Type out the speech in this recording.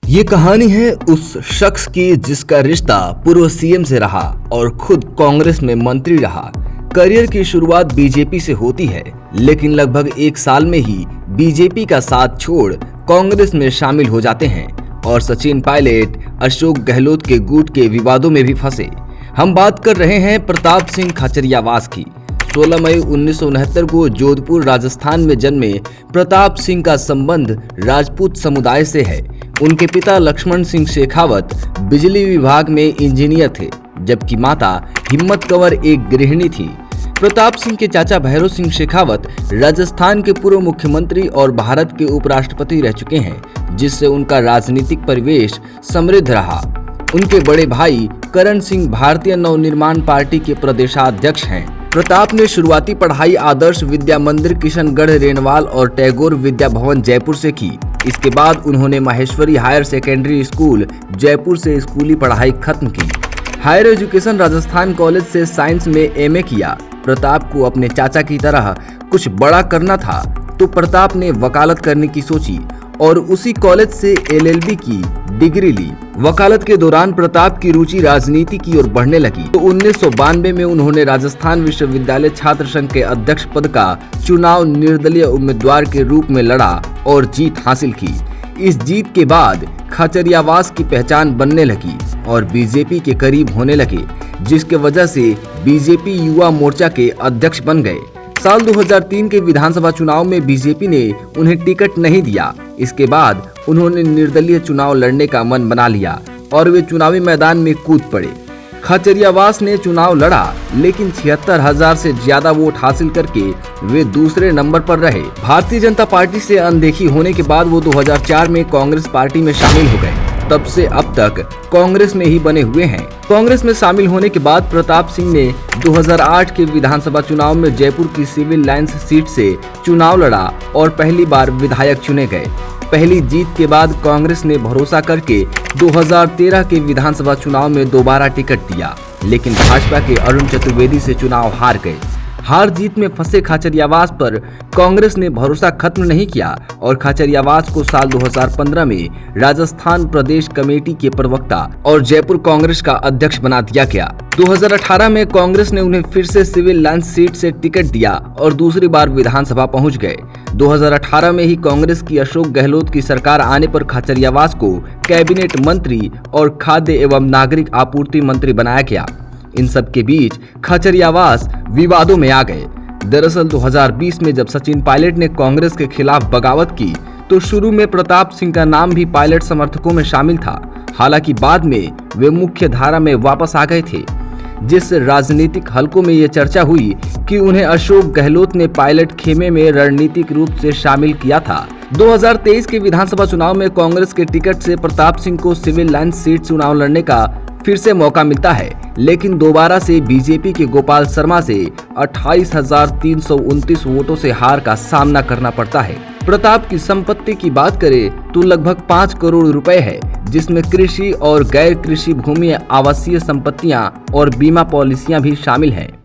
ये कहानी है उस शख्स की जिसका रिश्ता पूर्व सीएम से रहा और खुद कांग्रेस में मंत्री रहा। करियर की शुरुआत बीजेपी से होती है, लेकिन लगभग एक साल में ही बीजेपी का साथ छोड़ कांग्रेस में शामिल हो जाते हैं और सचिन पायलट, अशोक गहलोत के गुट के विवादों में भी फंसे। हम बात कर रहे हैं प्रताप सिंह खाचरियावास की। 16 मई 1969 को जोधपुर राजस्थान में जन्मे प्रताप सिंह का संबंध राजपूत समुदाय से है। उनके पिता लक्ष्मण सिंह शेखावत बिजली विभाग में इंजीनियर थे, जबकि माता हिम्मत कंवर एक गृहिणी थी। प्रताप सिंह के चाचा भैरव सिंह शेखावत राजस्थान के पूर्व मुख्यमंत्री और भारत के उपराष्ट्रपति रह चुके हैं, जिससे उनका राजनीतिक परिवेश समृद्ध रहा। उनके बड़े भाई करण सिंह भारतीय नवनिर्माण पार्टी के प्रदेशाध्यक्ष हैं। प्रताप ने शुरुआती पढ़ाई आदर्श विद्या मंदिर किशनगढ़ रेनवाल और टैगोर विद्या भवन जयपुर से की। इसके बाद उन्होंने Maheshwari higher secondary school Jaipur से स्कूली पढ़ाई खत्म की। हायर एजुकेशन राजस्थान कॉलेज से साइंस में एमए किया। प्रताप को अपने चाचा की तरह कुछ बड़ा करना था, तो प्रताप ने वकालत करने की सोची और उसी कॉलेज से एलएलबी की डिग्री ली। वकालत के दौरान प्रताप की रुचि राजनीति की ओर बढ़ने लगी, तो 1992 में उन्होंने राजस्थान विश्वविद्यालय छात्र संघ के अध्यक्ष पद का चुनाव निर्दलीय उम्मीदवार के रूप में लड़ा और जीत हासिल की। इस जीत के बाद खाचरियावास की पहचान बनने लगी और बीजेपी के करीब होने लगे, जिसके वजह से बीजेपी युवा मोर्चा के अध्यक्ष बन गए। साल 2003 के विधानसभा चुनाव में बीजेपी ने उन्हें टिकट नहीं दिया। इसके बाद उन्होंने निर्दलीय चुनाव लड़ने का मन बना लिया और वे चुनावी मैदान में कूद पड़े। खाचरियावास ने चुनाव लड़ा, लेकिन 76,000 से ज्यादा वोट हासिल करके वे दूसरे नंबर पर रहे। भारतीय जनता पार्टी से अनदेखी होने के बाद वो 2004 में कांग्रेस पार्टी में शामिल हो गए। तब से अब तक कांग्रेस में ही बने हुए हैं। कांग्रेस में शामिल होने के बाद प्रताप सिंह ने 2008 के विधानसभा चुनाव में जयपुर की सिविल लाइंस सीट से चुनाव लड़ा और पहली बार विधायक चुने गए। पहली जीत के बाद कांग्रेस ने भरोसा करके 2013 के विधानसभा चुनाव में दोबारा टिकट दिया, लेकिन भाजपा के अरुण चतुर्वेदी से चुनाव हार गए। हार जीत में फंसे खाचरियावास पर कांग्रेस ने भरोसा खत्म नहीं किया और खाचरियावास को साल 2015 में राजस्थान प्रदेश कमेटी के प्रवक्ता और जयपुर कांग्रेस का अध्यक्ष बना दिया गया। 2018 में कांग्रेस ने उन्हें फिर से सिविल लाइंस सीट से टिकट दिया और दूसरी बार विधानसभा पहुंच गए। 2018 में ही कांग्रेस की अशोक गहलोत की सरकार आने पर खाचरियावास को कैबिनेट मंत्री और खाद्य एवं नागरिक आपूर्ति मंत्री बनाया गया। इन सब के बीच खाचरियावास विवादों में आ गए। दरअसल 2020 में जब सचिन पायलट ने कांग्रेस के खिलाफ बगावत की, तो शुरू में प्रताप सिंह का नाम भी पायलट समर्थकों में शामिल था। हालांकि बाद में वे मुख्य धारा में वापस आ गए थे, जिससे राजनीतिक हलकों में ये चर्चा हुई कि उन्हें अशोक गहलोत ने पायलट खेमे में रणनीतिक रूप से शामिल किया था। 2023 के विधानसभा चुनाव में कांग्रेस के टिकट से प्रताप सिंह को सिविल लाइंस सीट चुनाव लड़ने का फिर से मौका मिलता है, लेकिन दोबारा से बीजेपी के गोपाल शर्मा से 28,329 वोटों से हार का सामना करना पड़ता है। प्रताप की संपत्ति की बात करें तो लगभग 5 करोड़ रुपए है, जिसमें कृषि और गैर कृषि भूमि, आवासीय संपत्तियां और बीमा पॉलिसियां भी शामिल हैं।